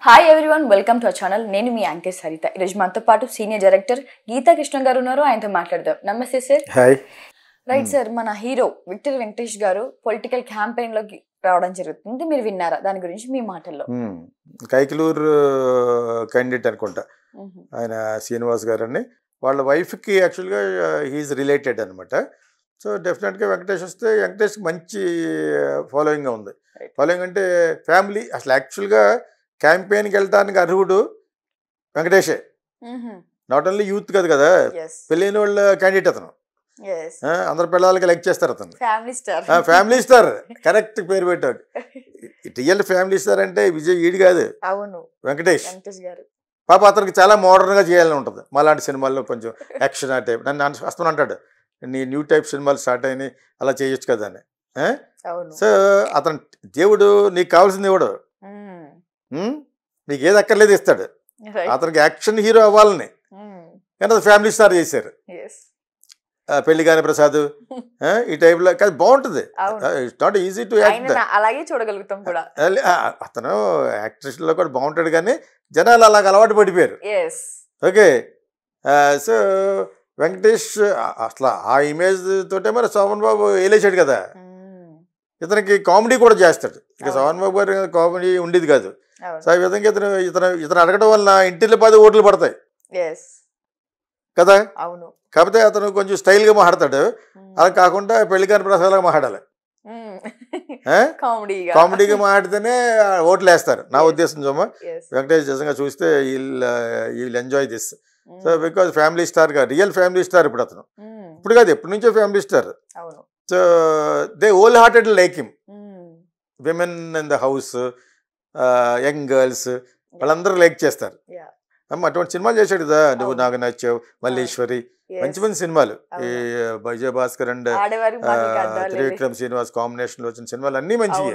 Hi everyone, welcome to our channel. నేను మీ anchor Saritha. ఈరోజు మనతో పాటు సీనియర్ డైరెక్టర్ గీతా కృష్ణ గారు ఉన్నారు. ఆయనతో మాట్లాడదాం. నమస్తే సార్. హాయ్. రైట్ సార్, మన హీరో విక్టర్ వెంకటేష్ గారు పొలిటికల్ క్యాంపెయిన్ లోకి రావడం జరుగుతుంది. మీరు విన్నారా? దాని గురించి మీ మాటల్లో. కైకలూరు క్యాండిడేట్ అనుకుంటా ఆయన, శ్రీనివాస్ గారు అని. వాళ్ళ వైఫ్కి యాక్చువల్గా హీఈస్ రిలేటెడ్ అనమాట. సో డెఫినెట్గా వెంకటేష్ వస్తే వెంకటేష్ మంచి ఫాలోయింగ్ ఉంది. ఫాలోయింగ్ అంటే ఫ్యామిలీ. అసలు యాక్చువల్గా క్యాంపెయిన్కి వెళ్ళడానికి అర్హుడు వెంకటేషే. నాట్ ఓన్లీ యూత్ కాదు కదా, పెళ్ళైన వాళ్ళ క్యాండిడేట్ అతను. అందరు పిల్లలకి లైక్ చేస్తారు అతను. ఫ్యామిలీ స్టార్, కరెక్ట్ పేరు పెట్టాడు. రియల్ ఫ్యామిలీ స్టార్ అంటే విజయ్ ఈడు కాదు, వెంకటేష్. పాప అతనికి చాలా మోడర్న్గా చేయాలని ఉంటుంది. మాలాంటి సినిమాల్లో కొంచెం యాక్షన్ ఆ టైప్. నన్ను వస్తాను అంటాడు, నీ న్యూ టైప్ సినిమాలు స్టార్ట్ అయినాయి, అలా చేయొచ్చు కదా అని. సో అతను దేవుడు, నీకు కావాల్సింది దేవుడు, నీకు ఏది అక్కర్లేదు ఇస్తాడు. అతనికి యాక్షన్ హీరో అవ్వాలని, కానీ అది ఫ్యామిలీ స్టార్ చేశారు. పెళ్లి కాని ప్రసాద్ ఈ టైప్లో కాదు, బాగుంటుంది. It's not easy to act. అలాగే చూడగలుగుతాం కూడా. అతను యాక్ట్రెస్లో కూడా బాగుంటాడు, కానీ జనాలు అలాగ అలవాటు పడిపోయారు. ఓకే. సో వెంకటేష్ అసలు ఆ ఇమేజ్ తోటే మరి శోభన్ బాబు వేలేసాడు కదా. ఇతనికి కామెడీ కూడా చేస్తాడు. ఇక శోభన్ బాబు గారు కామెడీ ఉండేది కాదు. సో ఈ విధంగా ఇతను అడగడం వల్ల ఇంటిలో 10 ఓట్లు పడతాయి కదా. కాకపోతే అతను కొంచెం స్టైల్గా మాట్లాడతాడు. అలా కాకుండా పెళ్లి కాని ప్రసాదాలుగా మాట్లాడాలి. కామెడీగా మాట్లాడితేనే ఓట్లు వేస్తారు నా ఉద్దేశం. చూమ వెంకటేష్ నిజంగా చూస్తే వీళ్ళు enjoy this. So because family star గా, రియల్ ఫ్యామిలీ స్టార్ ఇప్పుడు అతను. ఇప్పుడు కాదు, ఎప్పటి నుంచో family star. So they whole hearted like him. Women in the house, young girls వాళ్ళందరూ లైక్ చేస్తారు. అమ్మ అటువంటి సినిమాలు చేశాడు కదా, నువ్వు నాకు నచ్చావు, మల్లేశ్వరి, మంచి మంచి సినిమాలు. ఈ విజయ్ భాస్కర్ అండ్ త్రివిక్రమ్ శ్రీనివాస్ కాంబినేషన్ లో వచ్చిన సినిమాలు అన్నీ మంచివి.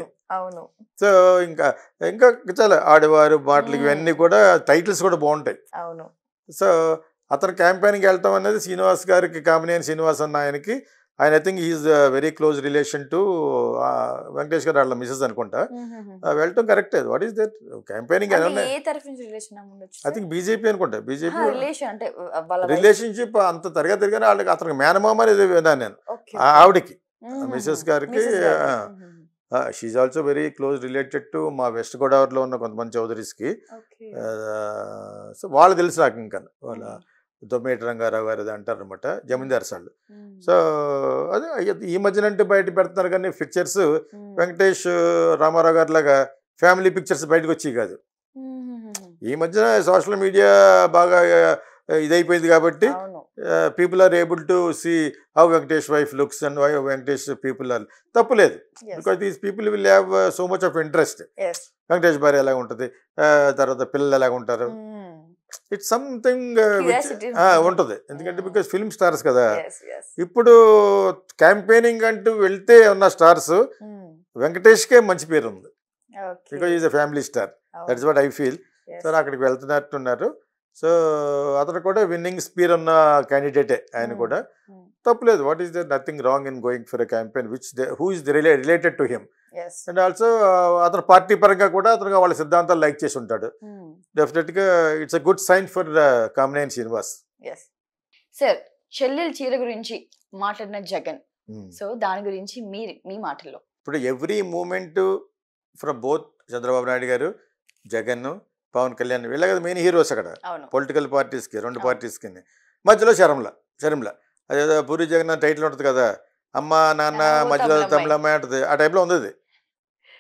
సో ఇంకా ఇంకా చాలా ఆడవారు మాటలు ఇవన్నీ కూడా టైటిల్స్ కూడా బాగుంటాయి. సో అతను క్యాంపెయిన్కి వెళ్తాం అనేది శ్రీనివాస్ గారికి, కామినేని శ్రీనివాస్ అన్న ఆయనకి, ఆయన I think is very close relation to Venkatesh గారు వాళ్ళ మిసెస్ అనుకుంటా. వెళ్ళటం కరెక్టే. What is that campaigning? I think BJP అనుకుంటా. బీజేపీ రిలేషన్షిప్ అంత తిరిగానే వాళ్ళకి, అతనికి మేనమామ అనేది విన్నాను నేను. ఆవిడకి, మిసెస్ గారికి she also very close related to మా వెస్ట్ గోదావరిలో ఉన్న కొంతమంది చౌదరీస్కి. సో వాళ్ళు తెలుసు నాకు. ఇంకా వాళ్ళ దొమ్మేటి రంగారావు గారు అది అంటారు అనమాట, జమీందార్ సార్లు. సో అదే ఈ మధ్యనంటే బయట పెడుతున్నారు, కానీ పిక్చర్స్ వెంకటేష్ రామారావు గారి లాగా ఫ్యామిలీ పిక్చర్స్ బయటకు వచ్చి కాదు. ఈ మధ్యన సోషల్ మీడియా బాగా ఇదైపోయింది కాబట్టి people are able to see how Venkatesh wife looks and how Venkatesh people are. తప్పులేదు, because these people will have so much of interest. Venkatesh భార్య ఎలాగ ఉంటుంది, తర్వాత పిల్లలు ఎలాగ ఉంటారు, ఇట్స్ సంథింగ్ ఉంటుంది. ఎందుకంటే బికాస్ ఫిల్మ్ స్టార్స్ కదా. ఇప్పుడు క్యాంపెయినింగ్ అంటూ వెళ్తే ఉన్న స్టార్స్ వెంకటేష్కే మంచి పేరు ఉంది, because is a family star. That's what I feel. So అక్కడికి వెళ్తున్నట్టున్నారు. సో అతను కూడా విన్నింగ్ స్పీడ్ ఉన్న క్యాండిడేటే ఆయన కూడా. తప్పులేదు. What is there nothing wrong in going for a campaign which who is related to him. And also అతను party పరంగా కూడా అతను వాళ్ళ సిద్ధాంతాలు లైక్ చేసి ఉంటాడు. డెఫినెట్గా it's a good sign for Kamineni Srinivas. Sir, చెల్లెల చీర గురించి మాట్లాడిన జగన్, సో దాని గురించి మీ మాటల్లో. ఇప్పుడు every moment from both Chandrababu Naidu garu, Jagan, Pawan Kalyan, వీళ్ళ కదా మెయిన్ హీరోస్ అక్కడ పొలిటికల్ పార్టీస్కి, రెండు పార్టీస్కి. మధ్యలో షర్మిల అదేదో పూరి జగన్ టైటిల్ ఉంటుంది కదా, అమ్మ నాన్న మధ్యలో తమిళమ్మాయి ఉంటుంది. ఆ టైప్లో ఉంది అది.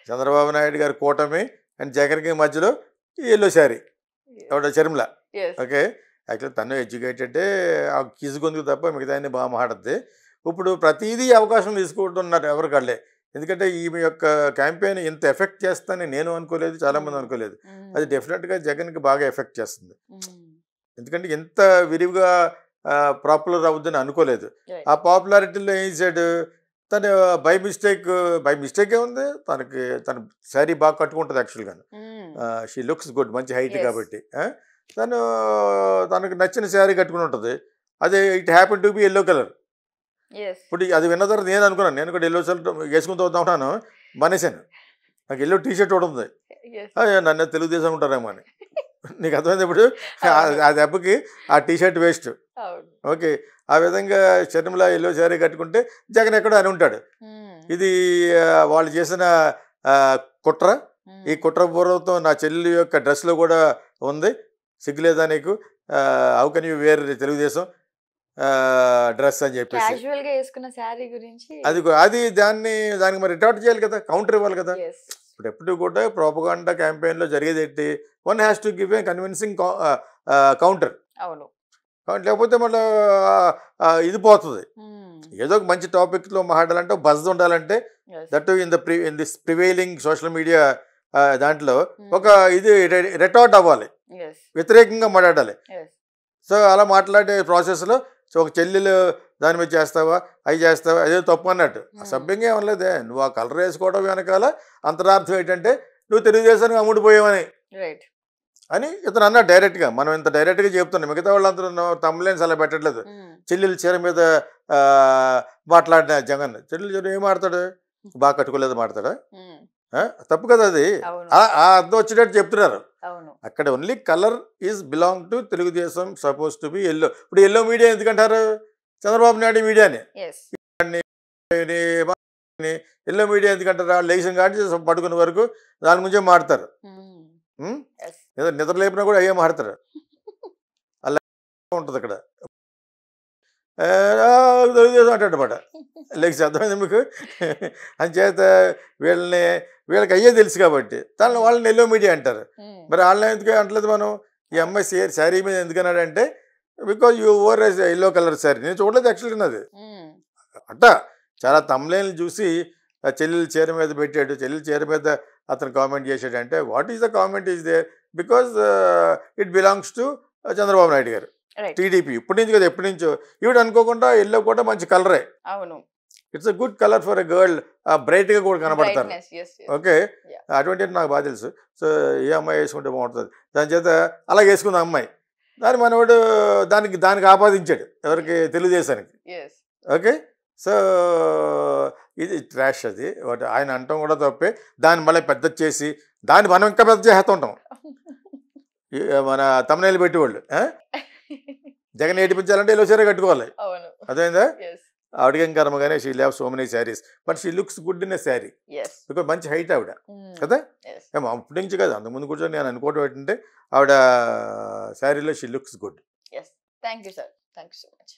చంద్రబాబు నాయుడు గారి కూటమి అండ్ జగన్కి మధ్యలో yellow sari Sharmila. Okay. Actually తను ఎడ్యుకేటెడే, ఆ కిజుగొందుకు తప్ప మిగతా అన్ని బాగా మాట్లాడుతుంది. ఇప్పుడు ప్రతిదీ అవకాశం తీసుకుంటున్నారు ఎవరికళ్ళే. ఎందుకంటే ఈమె యొక్క క్యాంపెయిన్ ఇంత ఎఫెక్ట్ చేస్తుందని నేను అనుకోలేదు, చాలామంది అనుకోలేదు. అది డెఫినెట్గా జగన్కి బాగా ఎఫెక్ట్ చేస్తుంది. ఎందుకంటే ఎంత విరివిగా పాపులర్ అవుద్దని అనుకోలేదు. ఆ పాపులారిటీలో ఏం చేశాడు తను, బై మిస్టేకే ఉంది. తన శారీ బాగా కట్టుకుంటుంది యాక్చువల్గా. షీ లుక్స్ గుడ్, మంచి హైట్ కాబట్టి తనకు నచ్చిన శారీ కట్టుకుని ఉంటుంది. అదే it happen to be yellow colour. ఇప్పుడు అది విన్న తర్వాత నేను అనుకున్నాను, నేను కూడా ఎల్లో షర్ట్ వేసుకుని వద్దాం ఉన్నాను, మానేశాను. నాకు ఎల్లో టీ షర్ట్ ఒకటి ఉంది, నన్ను తెలుగుదేశం ఉంటారేమో అని. నీకు అర్థమైంది ఇప్పుడు ఆ దెబ్బకి ఆ టీషర్ట్ వేస్ట్. ఓకే, ఆ విధంగా షర్మిల ఎల్లో శారీ కట్టుకుంటే జగన్ ఎక్కడో అని ఉంటాడు. ఇది వాళ్ళు చేసిన కుట్ర. ఈ కుట్ర పూర్వతం నా చెల్లి యొక్క డ్రెస్లో కూడా ఉంది. సిగ్గులేదా నీకు? How can you wear Telugu Desam dress అని చెప్పేసి అది దానికి మరి రిటార్ట్ చేయాలి కదా, కౌంటర్ ఇవ్వాలి కదా. ఇప్పుడు ఎప్పుడు కూడా ప్రోపగాండా క్యాంపెయిన్లో జరిగేది ఏంటి? One has to give a convincing counter. లేకపోతే మళ్ళీ ఇది పోతుంది. ఏదో ఒక మంచి టాపిక్లో మాట్లాడాలంటే బజ్ ఉండాలంటే that in this prevailing social media దాంట్లో ఒక ఇది రిటార్ట్ అవ్వాలి, వ్యతిరేకంగా మాట్లాడాలి. సో అలా మాట్లాడే ప్రాసెస్లో ఒక చెల్లెలు దాని మీద చేస్తావా, అవి చేస్తావా, అదే తప్పు అన్నట్టు. సభ్యంగా ఏమనలేదే. నువ్వు ఆ కలర్ వేసుకోవడం వెనకాల అంతరార్థం ఏంటంటే నువ్వు తెలుగుదేశానికి అమ్ముడిపోయావని అని ఇతను అన్నా డైరెక్ట్గా. మనం ఇంత డైరెక్ట్గా చెప్తున్నాం, మిగతా వాళ్ళందరూ తమ్ములేని అలా పెట్టట్లేదు. చెల్లెలు చీర మీద మాట్లాడిన జగన్, చెల్లెలు చీర ఏం మాడతాడు? బాగా కట్టుకోలేదు మాడతాడా? తప్పు కదా అది. ఆ అర్థం వచ్చేటట్టు చెప్తున్నారు అక్కడ. Only colour is belong to Telugu Desam, suppose to be yellow. ఇప్పుడు ఎల్లో మీడియా ఎందుకంటారు? చంద్రబాబు నాయుడు మీడియాని. ఎల్లో మీడియా ఎందుకంటారా? లేచిన కానీ పడుకునే వరకు దాని గురించే మాడతారు. ఏదో నిద్ర లేపినా కూడా అయ్యే మాడతారు. అలా ఉంటుంది అక్కడ. తెలుగుదేశం అంటాడనమాట. లేచి అర్థమైంది మీకు? అంచేత వీళ్ళకి అయ్యే తెలుసు కాబట్టి దానిలో వాళ్ళని ఎల్లో మీడియా అంటారు. మరి వాళ్ళని ఎందుకు అంటలేదు మనం? ఈ అమ్మాయి శారీ మీద ఎందుకన్నాడంటే because you over yellow colour sari. నేను చూడలేదు యాక్చువల్గా అది. అట్ట చాలా తమ్ముళ్ళని చూసి చెల్లెలు చీర మీద పెట్టాడు, చెల్లెలు చీర మీద అతను కామెంట్ చేశాడంటే what is the comment is there? Because it belongs to Chandrababu Naidu garu, TDP. ఇప్పటి నుంచి కదా, ఎప్పటి నుంచో. ఈవిడ అనుకోకుండా ఎల్లో కూడా మంచి కలరే. It's a good colour for a girl. బ్రైట్గా కూడా కనబడతారు. ఓకే, అటువంటి నాకు బాగా తెలుసు. సో ఏ అమ్మాయి వేసుకుంటే బాగుంటుంది. దాని చేత అలా వేసుకుంది అమ్మాయి. దాన్ని మనవాడు దానికి ఆపాదించాడు. ఎవరికి? తెలుగుదేశానికి. ఓకే, సో ఇది ట్రాష్. అది ఆయన అంటాం కూడా తప్పే. దాన్ని మళ్ళీ పెద్ద చేసి దాన్ని మనం ఇంకా పెద్ద చేస్తూ ఉంటాం. మన తమ్ముళ్ళు పెట్టేవాళ్ళు జగన్ ఏడిపించాలంటే ఎల్లో చీర కట్టుకోవాలి. అదేందా? ఆవిడకేం కర్మగానే she love so many saris but she looks good in a sari. Because మంచి హైట్ ఆవిడ కదా. అప్పటి నుంచి కదా, అంతకుముందు కూర్చొని నేను అనుకోవటం ఏంటంటే ఆవిడ శారీలో she looks good. Thank you sir, thank you so much.